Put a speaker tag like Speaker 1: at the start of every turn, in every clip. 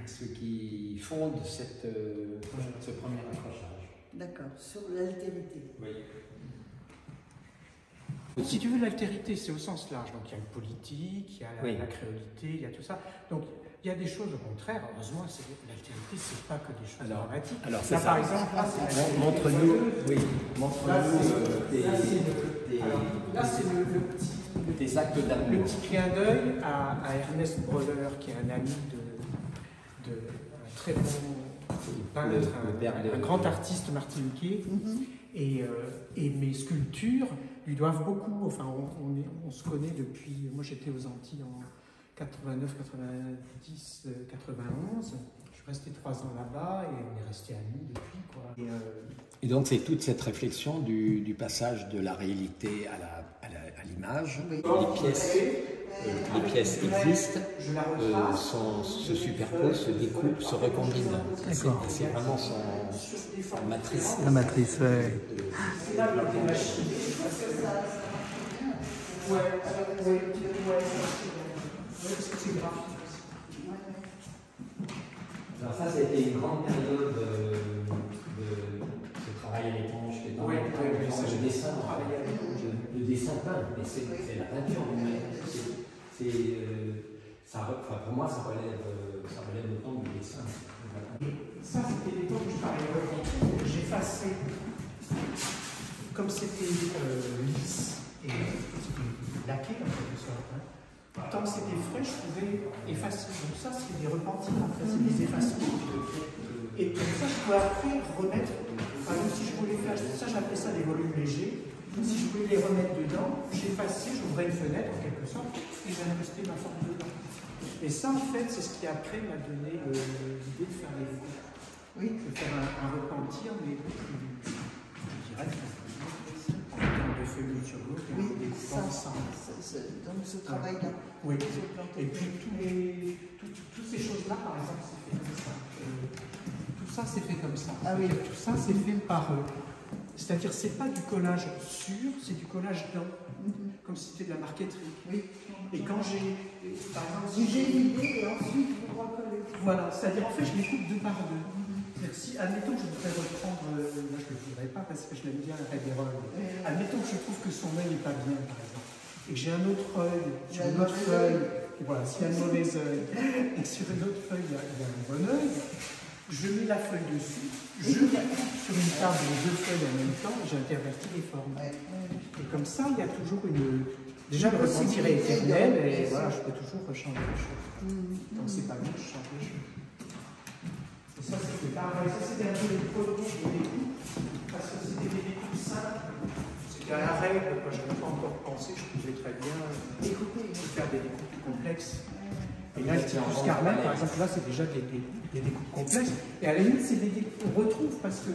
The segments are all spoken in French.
Speaker 1: ce qui fonde ce premier accrochage.
Speaker 2: D'accord, sur l'altérité.
Speaker 1: Oui.
Speaker 3: Si tu veux, l'altérité, c'est au sens large. Donc il y a le politique, il y a la créolité, il y a tout ça. Donc il y a des choses au contraire. Heureusement, l'altérité, c'est pas que des choses dramatiques.
Speaker 1: Alors
Speaker 3: là, par exemple,
Speaker 1: montre-nous des actes d'amour.
Speaker 3: Le petit clin d'œil à Ernest Breuer, qui est un ami de un très bon peintre, un grand artiste martiniquais. Et mes sculptures lui doivent beaucoup. Enfin, on se connaît depuis. Moi, j'étais aux Antilles en 89, 90, 91. Je suis resté 3 ans là-bas et on est resté amis depuis, quoi.
Speaker 1: Et donc, c'est toute cette réflexion du passage de la réalité à l'image.
Speaker 2: Oui.
Speaker 1: Les pièces existent, se superposent, se découpent, se recombinent. C'est vraiment sa matrice.
Speaker 4: La matrice, oui.
Speaker 1: Alors ça, c'était une grande période de travail à l'éponge, qui est dans le dessin. Le dessin peint, mais c'est la peinture. Pour moi, ça relève autant du dessin.
Speaker 3: Ça, c'était l'époque où je parlais de j'effaçais, comme c'était lisse et laqué en quelque sorte. Tant que c'était frais, je pouvais effacer. Donc ça, c'est des repentirs, après, c'est des effacements. Et comme ça, je pouvais après remettre, par exemple, si je voulais faire, ça j'appelais ça des volumes légers. Si je voulais les remettre dedans, j'effaçais, j'ouvrais une fenêtre en quelque sorte, et j'incrustais ma forme dedans. Et ça, en fait, c'est ce qui après m'a donné l'idée de faire les découpes.
Speaker 2: Oui.
Speaker 3: De faire un repentir, mais je dirais en mettant deux feuilles sur l'autre et en découpant ensemble.
Speaker 2: Donc ce travail-là.
Speaker 3: Oui. Et puis toutes ces choses-là, par exemple, c'est fait comme ça. Tout ça, c'est fait comme ça.
Speaker 2: Ah oui.
Speaker 3: Tout ça, c'est fait par... c'est-à-dire, c'est pas du collage sur, c'est du collage dans. Comme si c'était de la marqueterie.
Speaker 2: Oui.
Speaker 3: Et quand j'ai... Par exemple,
Speaker 2: Si j'ai l'idée et ensuite vous recollez.
Speaker 3: Voilà, c'est-à-dire, en fait, je les coupe 2 par 2. Si, admettons que je voudrais reprendre, là je ne le voudrais pas parce que je l'aime bien, Révérol. Admettons que je trouve que son œil n'est pas bien, par exemple, et que j'ai un autre œil sur une autre feuille, et voilà, s'il y a un mauvais œil, et que sur une autre feuille il y a un bon œil, je mets la feuille dessus, je coupe sur une table les 2 feuilles en même temps, et j'intervertis les formes. Et comme ça, il y a toujours une... Déjà, le repentir est éternel, et voilà, je peux toujours changer les choses. Donc c'est pas bien, je change les choses. Et ça, c'était pareil. Ça, c'était un peu les premiers des découpes, parce que c'était des découpes simples. C'était à la règle, quand je n'avais pas encore pensé, je pouvais très bien faire des découpes plus complexes. Et là, le Titus Carmen, par exemple, là, c'est déjà des découpes complexes. Et à la limite, c'est des découpes qu'on retrouve, parce que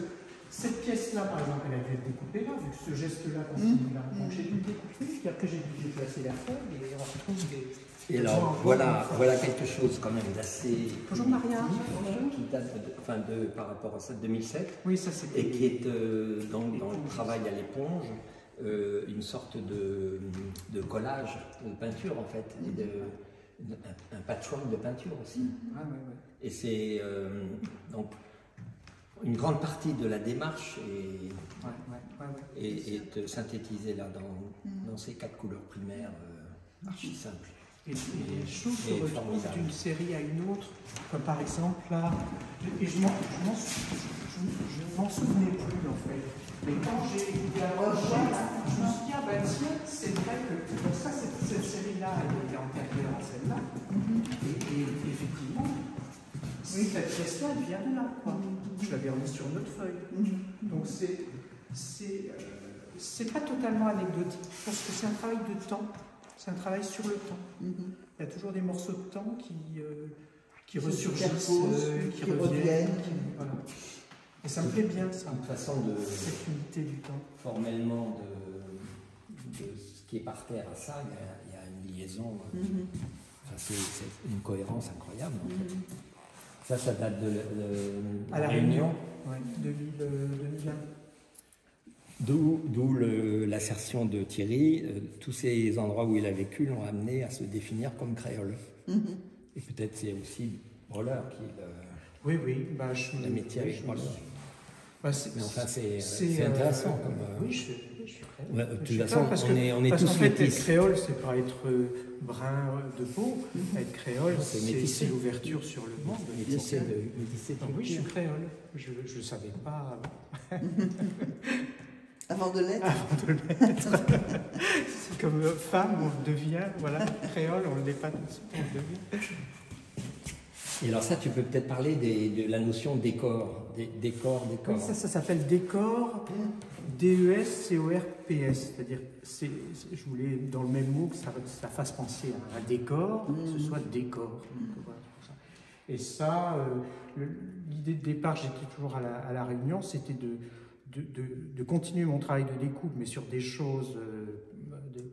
Speaker 3: cette pièce-là, par exemple, elle a dû être découpée là, vu que ce geste-là continue là. Donc j'ai dû le découper, puis après j'ai dû déplacer la feuille, et on retrouve des...
Speaker 1: Et alors, voilà quelque chose quand même d'assez...
Speaker 3: Bonjour Maria.
Speaker 1: Qui date par rapport à ça de 2007.
Speaker 3: Oui, ça c'est...
Speaker 1: Et qui est dans le travail à l'éponge, une sorte de collage de peinture en fait, et un patchwork de peinture aussi. Et c'est donc une grande partie de la démarche est synthétisée là dans ces 4 couleurs primaires archi simples.
Speaker 3: Et les choses se retrouvent d'une série à une autre, comme par exemple là, et je m'en souvenais plus en fait, mais quand j'ai écouté la prochaine, je me suis dit, ah ben tiens, c'est vrai que donc ça, cette série-là, elle était antérieure à celle-là, et effectivement, cette pièce-là, elle vient de là, quoi. Je l'avais remise sur une autre feuille, donc c'est pas totalement anecdotique, parce que c'est un travail de temps. C'est un travail sur le temps. Il y a toujours des morceaux de temps qui ressurgissent, qui reviennent. Voilà. Et ça me plaît bien, ça.
Speaker 1: Une façon de...
Speaker 3: Cette unité du temps.
Speaker 1: Formellement, de ce qui est par terre à ça, il y a une liaison. Enfin, c'est une cohérence incroyable, en fait. Ça date de
Speaker 3: la Réunion. Oui, 2001.
Speaker 1: D'où l'assertion de Thierry, tous ces endroits où il a vécu l'ont amené à se définir comme créole. Et peut-être c'est aussi roller qui
Speaker 3: Oui, oui.
Speaker 1: le métier avec roller. Mais enfin, c'est intéressant. Comme,
Speaker 3: oui, je suis créole.
Speaker 1: Ouais, de toute façon, on est tous
Speaker 3: en fait,
Speaker 1: métis.
Speaker 3: être créole, c'est pas être brun de peau. Être créole, c'est l'ouverture sur le monde.
Speaker 1: Métissé de
Speaker 3: oui, je suis créole. Je ne savais pas avant.
Speaker 2: Avant de l'être.
Speaker 3: Avant de l'être. C'est comme femme, on devient, voilà, créole, on ne l'est pas tout de suite, on le devient.
Speaker 1: Et alors ça, tu peux peut-être parler de la notion de décor. Décor.
Speaker 3: Oui, ça s'appelle décor, D-E-S-C-O-R-P-S. C'est-à-dire, je voulais, dans le même mot, que ça fasse penser à un décor, que ce soit décor. Voilà, et ça, l'idée de départ, j'étais toujours à la Réunion, c'était de continuer mon travail de découpe, mais sur des choses,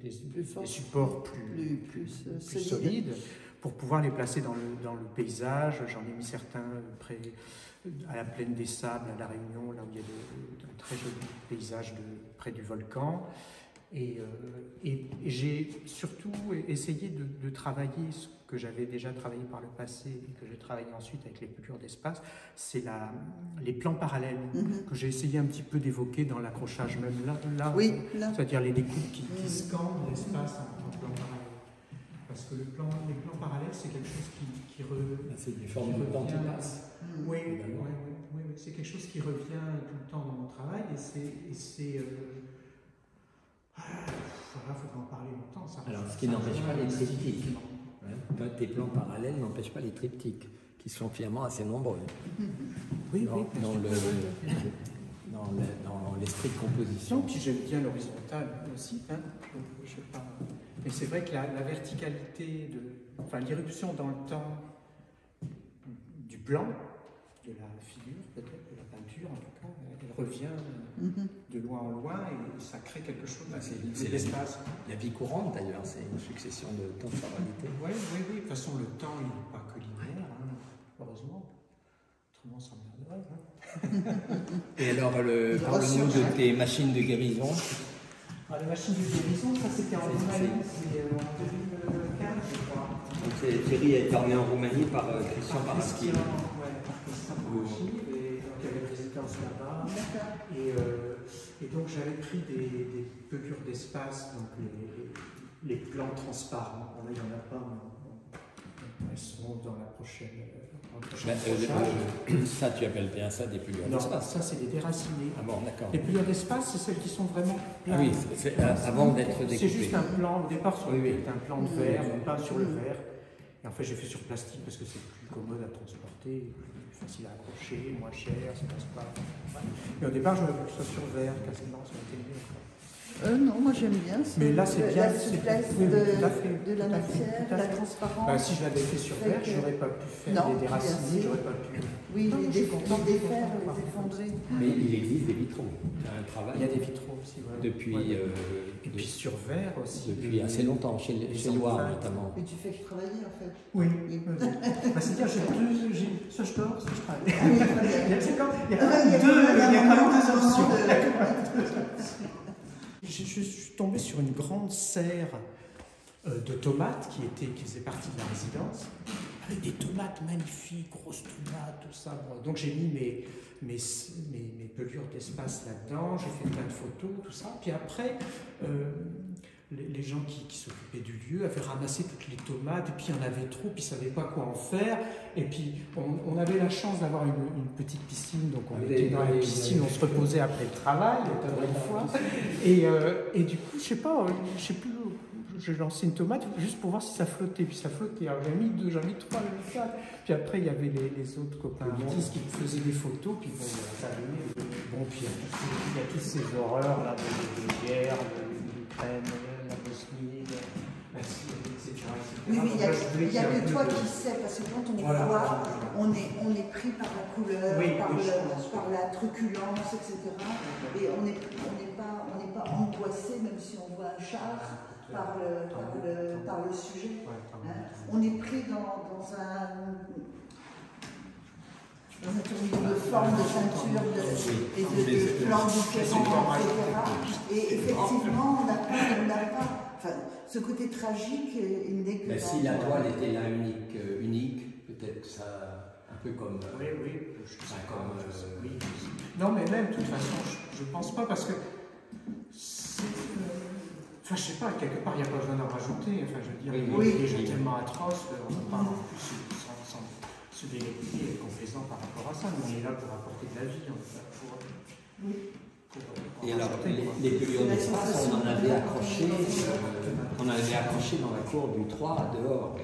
Speaker 3: des supports plus solides, pour pouvoir les placer dans le paysage. J'en ai mis certains à la plaine des Sables, à La Réunion, là où il y a de très jolis paysages près du volcan. Et j'ai surtout essayé de travailler ce que j'avais déjà travaillé par le passé et que j'ai travaillé ensuite avec les peintures d'espace, c'est les plans parallèles que j'ai essayé un petit peu d'évoquer dans l'accrochage même là,
Speaker 2: oui,
Speaker 3: c'est-à-dire les découpes qui scandent l'espace en plan parallèle. Parce que les plans parallèles, c'est quelque chose qui revient.
Speaker 1: C'est une forme de plan qui passe.
Speaker 3: Oui, c'est quelque chose qui revient tout le temps dans mon travail et c'est voilà, il faudra en parler longtemps.
Speaker 1: Alors, ce qui n'empêche pas les triptyques. Ouais. Tes plans parallèles n'empêchent pas les triptyques, qui sont finalement assez nombreux.
Speaker 3: Oui,
Speaker 1: dans l'esprit de composition.
Speaker 3: Puis j'aime bien l'horizontale aussi. Hein. Donc, je sais pas. Mais c'est vrai que la verticalité, l'irruption dans le temps du plan, de la figure peut-être, de la peinture en tout cas, elle revient de loin en loin et ça crée quelque chose.
Speaker 1: C'est l'espace. La vie courante d'ailleurs, c'est une succession de temporalité.
Speaker 3: Oui. De toute façon, le temps, il n'est pas que linéaire, heureusement. Autrement, ça m'emmerderait.
Speaker 1: Et alors, parle-nous de tes machines de guérison.
Speaker 3: Les machines de guérison, ça c'était en Roumanie, c'est en 2015, je crois.
Speaker 1: Donc Thierry a été emmené en Roumanie par Christian Paraschivili.
Speaker 3: Par Christian Paraschivili, et donc il y avait une résidence là-bas. Et donc j'avais pris des pelures d'espace, donc les plans transparents. Il n'y en a pas, mais elles seront dans la prochaine.
Speaker 1: Ça, tu appelles bien ça des pelures d'espace?
Speaker 3: Ça, c'est des déracinés.
Speaker 1: Ah bon, d'accord.
Speaker 3: Les pelures d'espace, c'est celles qui sont vraiment planes.
Speaker 1: Oui, avant d'être découpées.
Speaker 3: C'est juste un plan, au départ, c'était un plan de verre, on peint sur le verre. Et en fait, j'ai fait sur plastique parce que c'est plus commode à transporter, plus facile à accrocher, moins cher, ça passe pas. Mais au départ, je voulais que ce soit sur verre, quasiment, sur la télé.
Speaker 2: Non, moi j'aime bien.
Speaker 3: Mais là, c'est bien.
Speaker 2: La souplesse de la matière, la transparence.
Speaker 3: Si je l'avais fait sur verre, je n'aurais pas pu faire des déracinés, j'aurais pas pu.
Speaker 2: Oui, les défaire, les effondrer.
Speaker 1: Mais il existe des vitraux.
Speaker 3: Il y a des vitraux aussi. Voilà. Et puis sur verre aussi.
Speaker 1: Depuis assez longtemps, chez Loire notamment.
Speaker 2: Et tu fais que travailler en fait.
Speaker 3: Oui. C'est-à-dire, soit je dors, soit je travaille. Il y a quand même deux options. Je suis tombé sur une grande serre de tomates qui faisait partie de la résidence, avec des tomates magnifiques, grosses tomates, tout ça. Bon, donc j'ai mis mes pelures d'espace là-dedans, j'ai fait plein de photos, tout ça. Puis après, les gens qui s'occupaient du lieu avaient ramassé toutes les tomates, et puis il y en avait trop, puis ils ne savaient pas quoi en faire. Et puis on avait la chance d'avoir une petite piscine, donc on était dans la piscine, on se reposait après le travail, une fois. Et du coup, je sais plus, j'ai lancé une tomate juste pour voir si ça flottait, puis ça flottait. Alors j'en ai mis 2, j'en ai mis 3, j'en ai mis 4. Puis après, il y avait les autres copains artistes qui faisaient des photos, puis bon, puis il y a toutes ces horreurs là, de guerre, de l'Ukraine, la Bosnie, etc.
Speaker 2: Oui, il n'y a que toi qui sais, parce que quand on voit, on est pris par la couleur, par la truculence, etc. Et on n'est pas angoissé, même si on voit un char, par le sujet. On est pris dans un tourbillon de formes, de ceintures et de plans différents, etc. Et effectivement, on n'a pas. Enfin, ce côté tragique, il n'est que.
Speaker 1: Si la toile était là unique, peut-être ça, un peu comme...
Speaker 3: oui,
Speaker 1: oui.
Speaker 3: Non, mais même, de toute façon, je pense pas, parce que enfin, je sais pas, quelque part, il n'y a pas besoin d'en rajouter. Enfin, je veux dire, il est déjà tellement atroce, on ne peut pas non plus sans se délecter et être complaisant par rapport à ça. Mais on est là pour apporter de la vie, en fait.
Speaker 1: Et alors, les pavillons d'espace, on en avait accroché dans la cour du 3 dehors,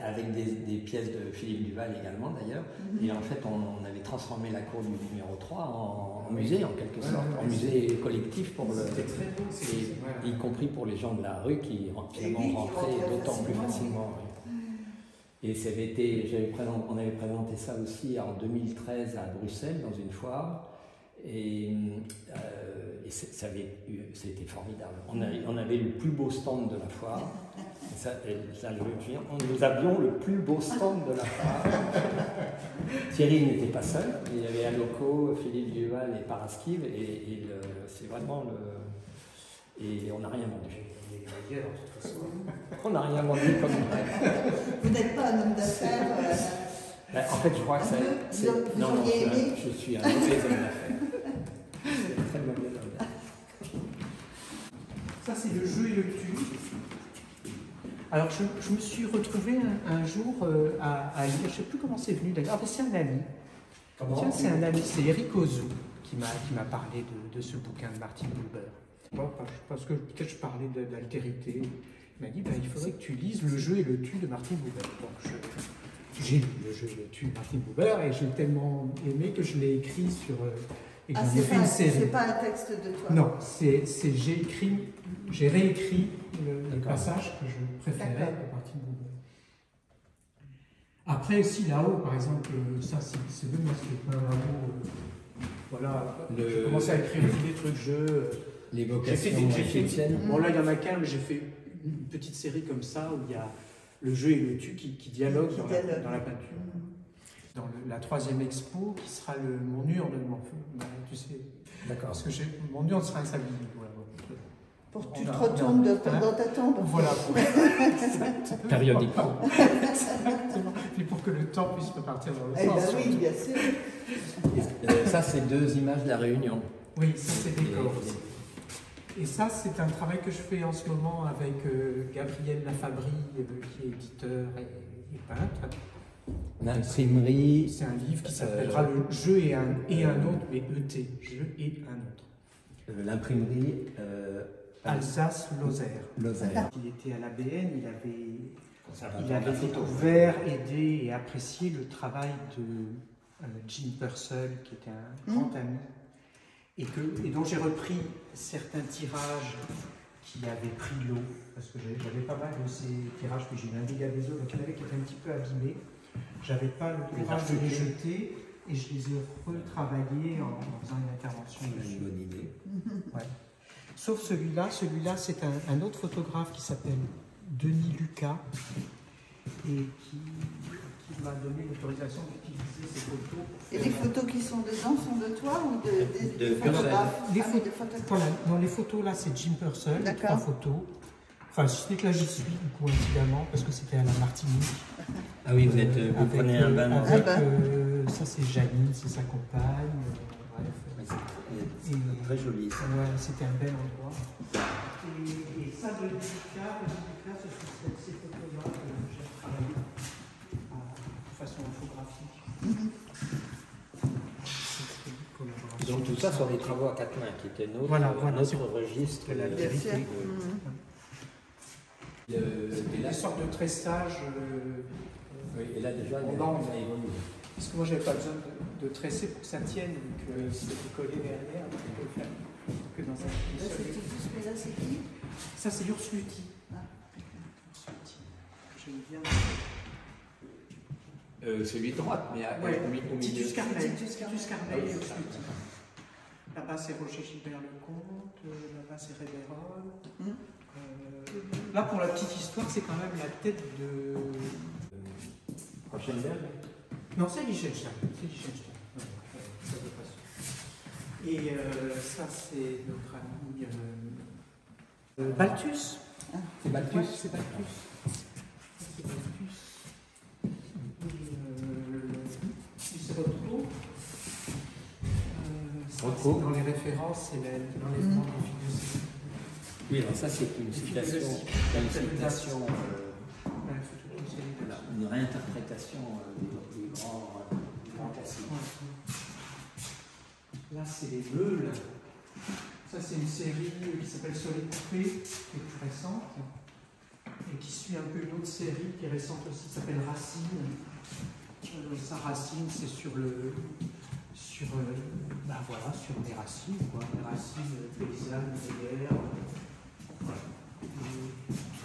Speaker 1: avec des pièces de Philippe Duval également d'ailleurs. Et en fait, on avait transformé la cour du numéro 3 en musée en quelque sorte, en musée collectif pour y compris pour les gens de la rue qui finalement rentraient d'autant plus facilement. Et on avait présenté ça aussi en 2013 à Bruxelles dans une foire. Et ça été formidable. On avait le plus beau stand de la foire. Nous avions le plus beau stand de la foire. Thierry n'était pas seul. Il y avait Aloco, Philippe Duval et Paraskive. Et c'est vraiment le... Et on n'a rien vendu. On n'a rien vendu comme
Speaker 2: Vous n'êtes pas un homme d'affaires
Speaker 1: en fait, je crois que c'est... Non, je suis un mauvais homme d'affaires. C'est un très mauvais homme d'affaires.
Speaker 3: Ça, c'est le jeu et le tu. Alors, je me suis retrouvé un jour à lire, je ne sais plus comment c'est venu d'ailleurs. Ah, c'est un ami. Tiens, c'est un ami, c'est Eric Ozo qui m'a parlé de ce bouquin de Martin Buber. Parce que peut-être je parlais d'altérité. Il m'a dit, il faudrait que tu lises Le jeu et le tu de Martin Buber. Donc, j'ai lu Le jeu et le tu de Martin Buber et j'ai tellement aimé que je l'ai écrit sur... et que j'en ai fait une série.
Speaker 2: C'est pas un texte de toi?
Speaker 3: Non, j'ai réécrit les passages que je préférais de Martin Buber. Après, si là-haut, par exemple, ça c'est bien, c'est pas voilà, j'ai commencé à écrire des trucs,
Speaker 1: l'évocation égyptienne.
Speaker 3: Bon, là, il y en a qu'un, mais j'ai fait une petite série comme ça où il y a le jeu et le tu qui dialoguent dans la peinture. Dans la troisième expo, qui sera mon urne, tu sais. D'accord. Parce que mon urne sera un sablier. Voilà.
Speaker 2: Pour que tu te retournes dans ta tombe.
Speaker 3: Voilà.
Speaker 1: Périodiquement.
Speaker 3: Exactement. Et pour que le temps puisse repartir dans le sens.
Speaker 2: Oui, bien sûr.
Speaker 1: Ça, c'est 2 images de la Réunion.
Speaker 3: Oui, ça c'est décor. Et ça, c'est un travail que je fais en ce moment avec Gabriel Lafabrie, qui est éditeur et peintre.
Speaker 1: L'imprimerie.
Speaker 3: C'est un livre qui s'appellera Le jeu et un autre, mais ET, jeu et un autre.
Speaker 1: L'imprimerie
Speaker 3: Alsace-Lozère. Il était à l'ABN, il avait découvert, aidé et apprécié le travail de Jim Purcell, qui était un grand ami, et dont j'ai repris certains tirages qui avaient pris l'eau, parce que j'avais pas mal de ces tirages, puis j'ai eu un dégât des eaux, donc il y en avait qui étaient un petit peu abîmés. J'avais pas le courage de les jeter, et je les ai retravaillés en faisant une intervention dessus.
Speaker 1: Une bonne idée.
Speaker 3: Ouais. Sauf celui-là c'est un autre photographe qui s'appelle Denis Lucas, et qui m'a donné l'autorisation d'utiliser ces photos.
Speaker 2: Et les photos qui sont dedans sont de toi ou de photographes?
Speaker 3: Les photos là, c'est Jim Purcell, 3 photos. Enfin, ce n'est que là j'y suis, coïncidemment, parce que c'était à la Martinique.
Speaker 1: Ah oui, vous prenez un bain.
Speaker 3: Ça, c'est Janine, c'est sa compagne. Bref.
Speaker 1: C'est très joli.
Speaker 3: Ouais, c'était un bel endroit. Et ça, de Lucas, ce sont ces photos-là que j'ai travaillé de façon infographique.
Speaker 1: Donc tout ça sont des travaux à 4 mains qui étaient notre registre.
Speaker 3: Des sortes de tressage.
Speaker 1: Oui, et là déjà,
Speaker 3: ça évolue. Parce que moi, j'avais pas besoin de tresser pour que ça tienne, donc c'était collé derrière, donc on peut le faire que dans un seul.
Speaker 2: Là, c'est qui?
Speaker 3: Ça, c'est Urs Luthi. Urs Luthi. J'aime bien.
Speaker 1: Celui de droite, mais au milieu.
Speaker 3: Titus Carmel et Urs Luthi. Là-bas, c'est Roger Gilbert Lecomte, là-bas, c'est Révérol. Là, pour la petite histoire, c'est quand même la tête de...
Speaker 1: Rochenberg?
Speaker 3: Non, c'est Liechtenstein. Et ça, c'est notre ami Balthus.
Speaker 1: C'est Balthus.
Speaker 3: Ouais, c'est Balthus. Rothko.
Speaker 1: Rothko.
Speaker 3: Dans les références, c'est l'enlèvement des figures.
Speaker 1: Oui, alors ça c'est une citation, une réinterprétation des grands classiques.
Speaker 3: Là, c'est les meules. Ça, c'est une série qui s'appelle Soleil coupé, qui est plus récente, et qui suit un peu une autre série qui est récente aussi, qui s'appelle Racine. Sa racine, c'est sur sur les racines, quoi. Les racines paysannes, des guerres. Voilà.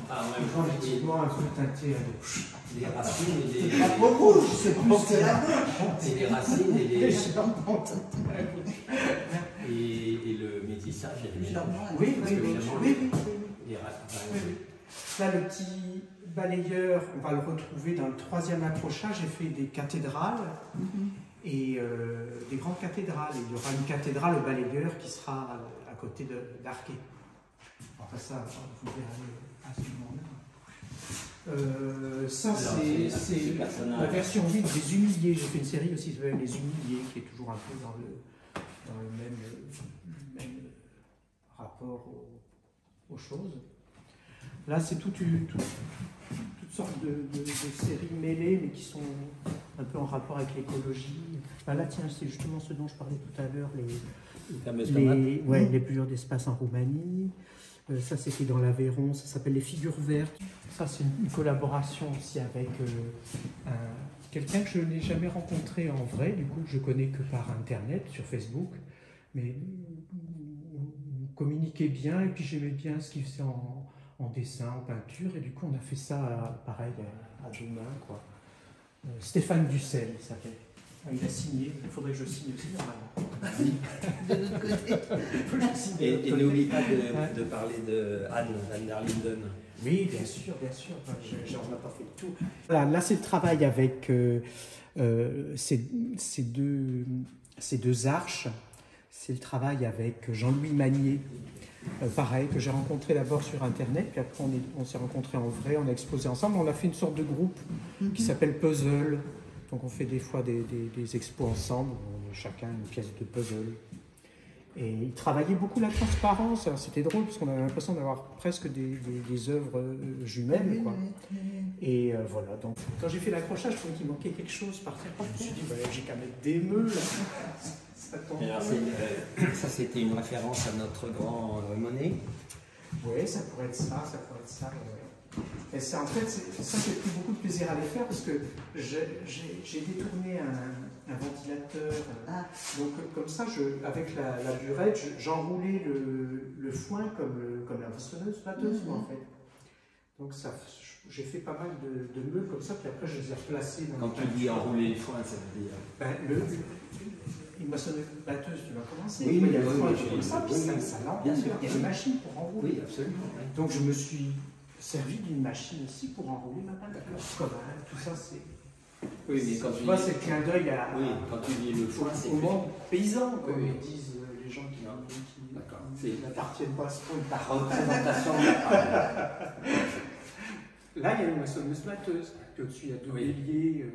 Speaker 1: En même temps,
Speaker 3: effectivement, un peu teinté à
Speaker 1: les racines et les...
Speaker 2: C'est pas pour rouge, c'est plus que la gauche.
Speaker 1: Et les racines et les... et le métissage et le mélange.
Speaker 3: Oui.
Speaker 1: Les racines.
Speaker 3: Oui. Là, le petit balayeur, on va le retrouver dans le 3e accrochage. J'ai fait des cathédrales et des grandes cathédrales. Il y aura une cathédrale au balayeur qui sera à côté d'Arquet. Enfin, ça, vous verrez à ce moment-là. Ça, c'est la version vide des humiliés. J'ai fait une série aussi qui s'appelle Les Humiliés, qui est toujours un peu dans le même rapport aux choses. Là, c'est toutes sortes de séries mêlées, mais qui sont un peu en rapport avec l'écologie. Ben là, tiens, c'est justement ce dont je parlais tout à l'heure, les pleurs d'espace en Roumanie. Ça, c'était dans l'Aveyron, ça s'appelle Les Figures Vertes. Ça, c'est une collaboration aussi avec quelqu'un que je n'ai jamais rencontré en vrai, du coup, que je connais que par Internet, sur Facebook. Mais on communiquait bien, et puis j'aimais bien ce qu'il faisait en dessin, en peinture, et du coup, on a fait ça, pareil, à deux mains, quoi. Stéphane Dussel, il s'appelle. Il a signé, il faudrait que je signe aussi, normalement.
Speaker 2: De l'autre côté.
Speaker 1: Et n'oublie pas de parler de Anne van der Linden.
Speaker 3: Oui, bien sûr. J'en ai pas fait tout. Voilà, là, c'est le travail avec ces deux arches. C'est le travail avec Jean-Louis Magnier. Pareil, que j'ai rencontré d'abord sur Internet, puis après on s'est rencontrés en vrai, on a exposé ensemble. On a fait une sorte de groupe qui s'appelle Puzzle. Donc on fait des fois des expos ensemble, on a chacun une pièce de puzzle. Et il travaillait beaucoup la transparence, c'était drôle parce qu'on avait l'impression d'avoir presque des œuvres jumelles, quoi. Et voilà, donc quand j'ai fait l'accrochage, je trouvais qu'il manquait quelque chose par terre. Je me suis dit, j'ai qu'à mettre des meules.
Speaker 1: Ça, c'était une référence à notre grand Monet.
Speaker 3: Oui, ça pourrait être ça, Et c'est en fait, ça j'ai pris beaucoup de plaisir à les faire parce que j'ai détourné un ventilateur. Donc comme ça, avec la burette, j'enroulais le foin comme la façonneuse batteuse, en fait. Donc j'ai fait pas mal de meules comme ça, puis après je les ai replacés.
Speaker 1: Quand tu dis enrouler les foins, ça veut dire...
Speaker 3: Une maçonneuse batteuse, tu vas commencer.
Speaker 1: Oui,
Speaker 3: il y a le foin comme ça, puis ça l'enroule.
Speaker 1: Bien sûr.
Speaker 3: Il y a une machine pour enrouler.
Speaker 1: Oui, absolument. Oui.
Speaker 3: Donc je me suis servi d'une machine aussi pour enrouler ma peinture. Tout ça, c'est...
Speaker 1: Oui, mais quand
Speaker 3: tu vois, c'est le clin d'œil à...
Speaker 1: Oui, quand tu dis le foin, c'est...
Speaker 3: Au monde paysan, comme disent les gens qui n'appartiennent pas à ce point de
Speaker 1: la représentation de la part.
Speaker 3: Là, il y a une maçonneuse batteuse. Puis au-dessus, il y a deux béliers...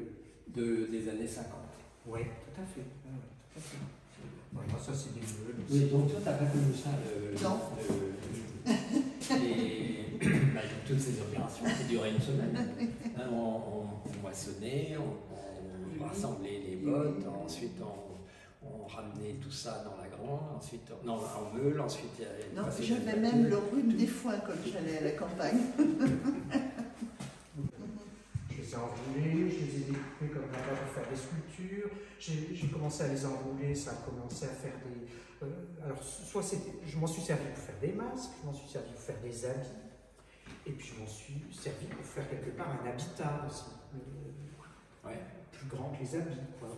Speaker 1: des années 50.
Speaker 3: Oui, tout à fait. Voilà, ça, c'est des meules.
Speaker 1: Oui, donc toi, tu n'as pas connu ça,
Speaker 2: non.
Speaker 1: Toutes ces opérations qui duraient une semaine. Hein, on moissonnait, on rassemblait les bottes, ensuite on ramenait tout ça dans la grange, ensuite en meule, ensuite...
Speaker 2: Non, j'avais même le rhume des foins quand j'allais à la campagne.
Speaker 3: Je les ai enroulés, je les ai découpés comme là pour faire des sculptures. J'ai commencé à les enrouler, ça a commencé à faire des... alors, soit je m'en suis servi pour faire des masques, je m'en suis servi pour faire des habits, et puis je m'en suis servi pour faire quelque part un habitat aussi. Plus grand que les habits, quoi,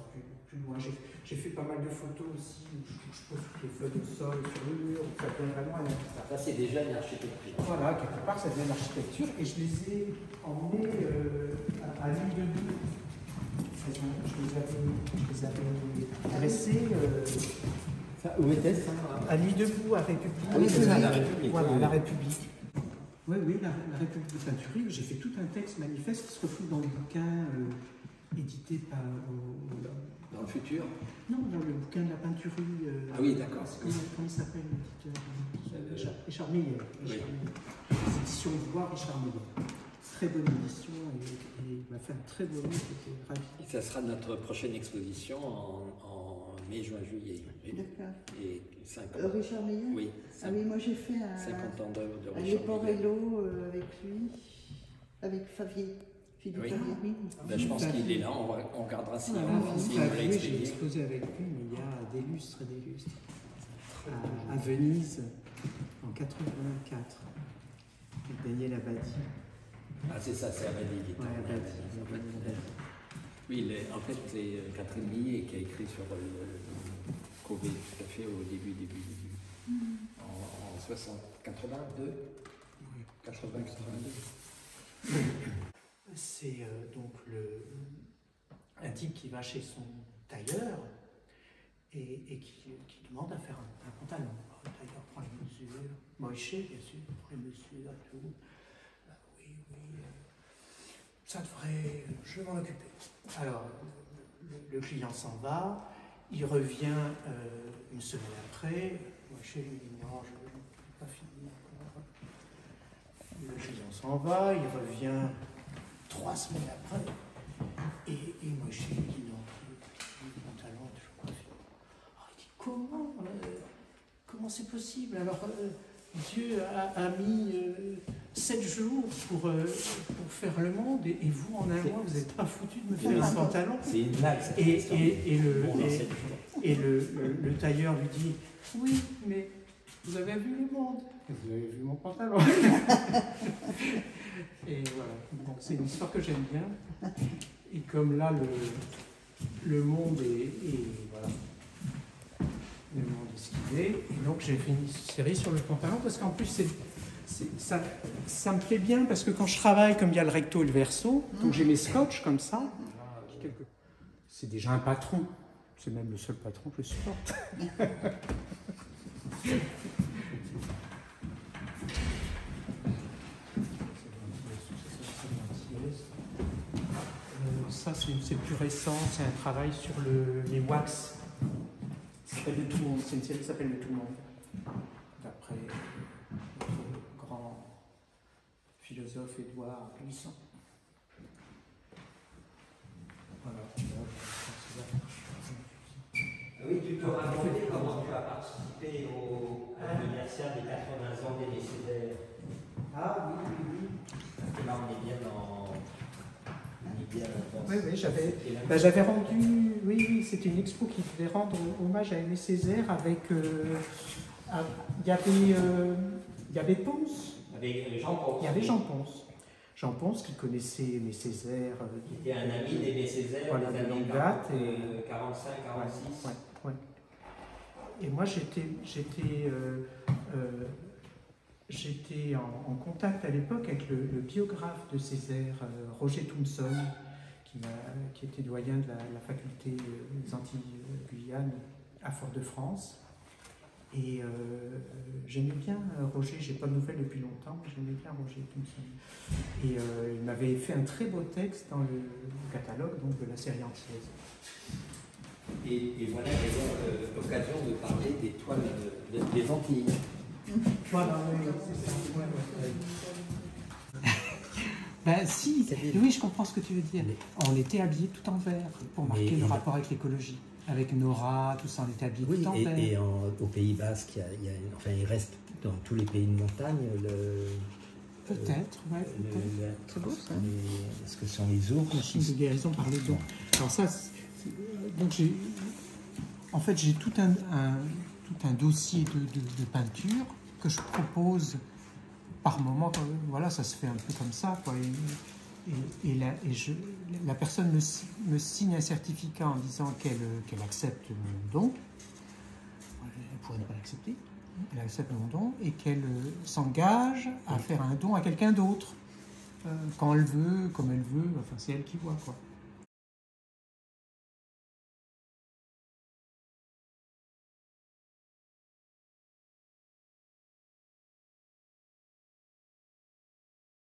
Speaker 3: plus loin. J'ai fait pas mal de photos aussi, où je pose toutes les feuilles au sol, sur le mur, ça devient vraiment un habitat.
Speaker 1: Ça, c'est déjà une architecture.
Speaker 3: Voilà, quelque part, ça devient une architecture, et je les ai emmenés à l'île de Bue. Je les avais dressés.
Speaker 1: Où était-ce
Speaker 3: À Nuit debout, à République.
Speaker 1: Ah oui, c'est ça, la République.
Speaker 3: Voilà, la République. Oui, la République de Saint-Uribe. J'ai fait tout un texte manifeste qui se retrouve dans le bouquin édité par...
Speaker 1: Dans le futur?
Speaker 3: Non, dans le bouquin de la peinturie.
Speaker 1: Ah oui, d'accord.
Speaker 3: Comment il s'appelle l'éditeur? Richard Meyer.
Speaker 1: Oui.
Speaker 3: Les éditions Ivoire, Richard Meyer. Très bonne édition et il m'a fait un très beau livre, j'étais ravi.
Speaker 1: Et ça sera notre prochaine exposition en mai, juin, juillet.
Speaker 2: D'accord.
Speaker 1: Et 50
Speaker 2: Richard Meyer?
Speaker 1: Oui.
Speaker 2: Ah oui, moi j'ai fait
Speaker 1: 50 ans d'œuvre de
Speaker 2: un
Speaker 1: Richard Meyer.
Speaker 2: Leporello avec lui, avec Favier. Philippe
Speaker 1: Oui.
Speaker 2: Favier, oui.
Speaker 1: Ben, je pense qu'il est là, on regardera si
Speaker 3: Voilà,
Speaker 1: il veut
Speaker 3: j'ai
Speaker 1: expliquer.
Speaker 3: exposé avec lui, mais il y a des lustres et des lustres. À Venise, en 84, avec Daniel Abadi.
Speaker 1: Ah, c'est ça, c'est Abadi.
Speaker 3: Ouais, Abadi.
Speaker 1: Oui, en fait, c'est Catherine Millet qui a écrit sur Covey, tout à fait au début. En 82.
Speaker 3: Oui.
Speaker 1: 82.
Speaker 3: C'est donc un type qui va chez son tailleur et qui demande à faire un pantalon. Le tailleur prend les mesures, Moïse, bien sûr, prend les mesures et tout. Oui, ça devrait, je vais m'en occuper. Alors, le client s'en va, il revient une semaine après, Moïse lui dit non, je n'ai pas fini encore. Le client s'en va, il revient 3 semaines après, et moi je lui dis non, le pantalon est toujours pas fini. Alors il dit comment c'est possible? Alors Dieu a mis 7 jours pour faire le monde, et vous en un mois vous n'êtes pas foutu de me faire un pantalon.
Speaker 1: C'est une blague.
Speaker 3: Et le tailleur lui dit oui, mais vous avez vu le monde, vous avez vu mon pantalon. Et voilà, bon, c'est une histoire que j'aime bien. Et comme là, le monde est voilà, le monde est ce qu'il est. Et donc j'ai fait une série sur le pantalon parce qu'en plus ça me plaît bien parce que quand je travaille, comme il y a le recto et le verso, donc j'ai mes scotch comme ça. C'est déjà un patron. C'est même le seul patron que je supporte. Ça, c'est plus récent, c'est un travail sur les wax. Ça s'appelle Le Tout Monde, c'est une série qui s'appelle Le Tout Monde, d'après notre grand philosophe Édouard Glissant. Voilà.
Speaker 1: Oui, tu peux raconter comment tu as participé au anniversaire des 80 ans des Césaire.
Speaker 3: Ah oui.
Speaker 1: Parce que là, on est bien dans...
Speaker 3: Oui, j'avais rendu, oui, c'était une expo qui devait rendre hommage à Aimé Césaire avec, il y avait Ponce.
Speaker 1: Avec Jean Ponce.
Speaker 3: Il y avait Jean Ponce. Jean Ponce qui connaissait Aimé Césaire.
Speaker 1: Qui était un ami d'Aimé Césaire,
Speaker 3: voilà,
Speaker 1: des années 45, 46.
Speaker 3: Ouais. Et moi, j'étais en contact à l'époque avec le biographe de Césaire, Roger Thompson, qui était doyen de la faculté des Antilles-Guyane à Fort-de-France. Et j'aimais bien Roger, j'ai pas de nouvelles depuis longtemps, mais j'aimais bien Roger Thompson. Et il m'avait fait un très beau texte dans le catalogue donc, de la série antillaise.
Speaker 1: Et voilà d'ailleurs l'occasion de parler des toiles des Antilles.
Speaker 3: Voilà, oui, c'est ça. Ben si, oui, je comprends ce que tu veux dire. On était habillés tout en vert pour marquer le rapport avec l'écologie. Avec Nora, tout ça, on était habillés tout en vert.
Speaker 1: Et au Pays Basque, il reste dans tous les pays de montagne
Speaker 3: peut-être, ouais.
Speaker 2: C'est beau ça.
Speaker 1: Est-ce que ce sont les ours?
Speaker 3: Machine de guérison par les dons. Alors ça, donc j'ai tout un dossier de peinture que je propose par moment. Voilà, ça se fait un peu comme ça, quoi. La personne me signe un certificat en disant qu'elle accepte mon don. Elle pourrait ne pas l'accepter. Elle accepte mon don et qu'elle s'engage à faire un don à quelqu'un d'autre quand elle veut, comme elle veut. Enfin, c'est elle qui voit, quoi.